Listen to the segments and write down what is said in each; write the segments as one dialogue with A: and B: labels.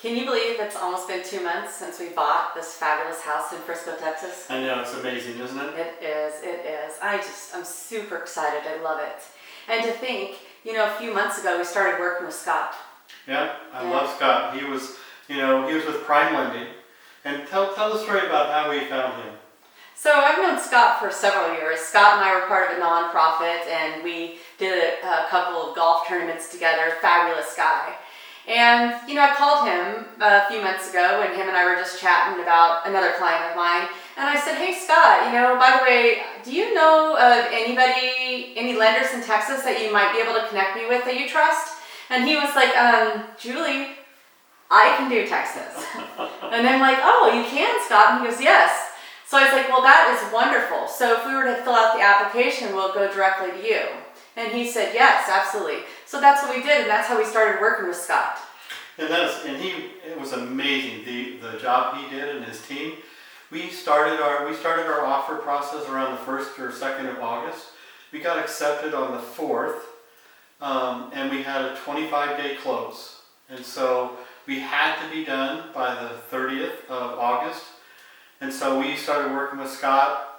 A: Can you believe it's almost been 2 months since we bought this fabulous house in Frisco, Texas?
B: I know, it's amazing, isn't it?
A: It is. I'm super excited. I love it. And to think, a few months ago we started working with Scott.
B: Yeah, I love Scott. He was with Prime Lending. And tell the story about how we found him.
A: So I've known Scott for several years. Scott and I were part of a nonprofit, and we did a couple of golf tournaments together. Fabulous guy. And, I called him a few months ago, and him and I were just chatting about another client of mine. And I said, hey, Scott, by the way, do you know of any lenders in Texas that you might be able to connect me with that you trust? And he was like, Julie, I can do Texas. And I'm like, oh, you can, Scott? And he goes, yes. So I was like, well, that is wonderful. So if we were to fill out the application, we'll go directly to you. And he said, yes, absolutely. So that's what we did, and that's how we started working with Scott.
B: And it was amazing, the job he did and his team. We started our offer process around the 1st or 2nd of August. We got accepted on the 4th, and we had a 25-day close. And so we had to be done by the 30th of August. And so we started working with Scott.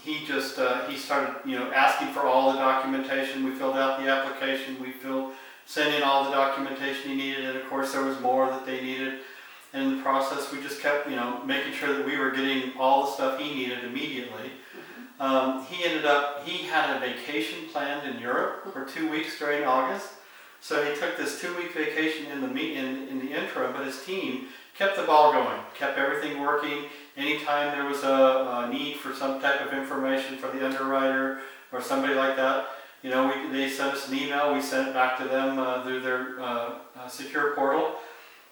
B: He started, asking for all the documentation. We filled out the application. Sent in all the documentation he needed, and of course there was more that they needed. And in the process, we just kept, making sure that we were getting all the stuff he needed immediately. He had a vacation planned in Europe for 2 weeks during August. So he took this 2-week vacation in the interim, but his team kept the ball going, kept everything working. Anytime there was a need for some type of information for the underwriter or somebody like that, they sent us an email, we sent it back to them through their secure portal.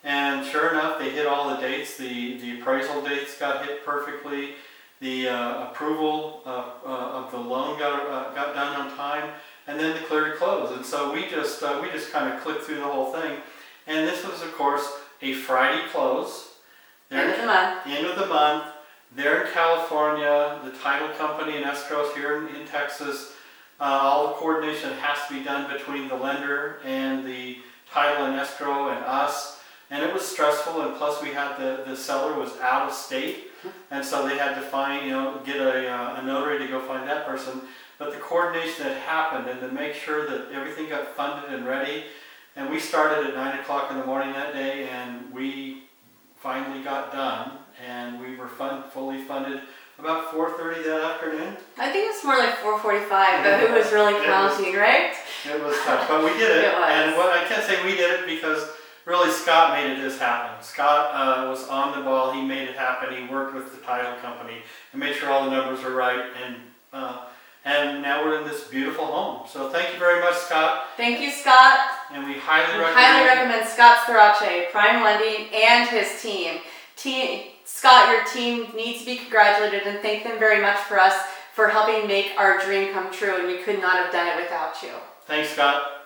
B: And sure enough, they hit all the dates. The appraisal dates got hit perfectly. The approval of the loan got done on time, and then the clear to close. And so we just kind of clicked through the whole thing. And this was, of course, a Friday close.
A: End of the month.
B: End of the month. They're in California. The title company and escrows here in Texas. All the coordination has to be done between the lender and the title and escrow and us. And it was stressful, and plus we had the seller was out of state, and so they had to get a notary to go find that person. But the coordination that happened, and to make sure that everything got funded and ready, and we started at 9 o'clock in the morning that day, and we finally got done, and we were fully funded about 4:30 that afternoon.
A: I think it's more like 4:45, but it was really counting, right?
B: It was tough, but we did it.
A: It was.
B: And I can't say we did it because really Scott made it happen. Scott was on the ball. He made it happen. He worked with the title company and made sure all the numbers were right. And now we're in this beautiful home. So thank you very much, Scott.
A: Thank you, Scott.
B: And we highly
A: recommend Scott Storace, Prime Lending, and his team. Scott, your team needs to be congratulated, and thank them very much for helping make our dream come true, and we could not have done it without you.
B: Thanks, Scott.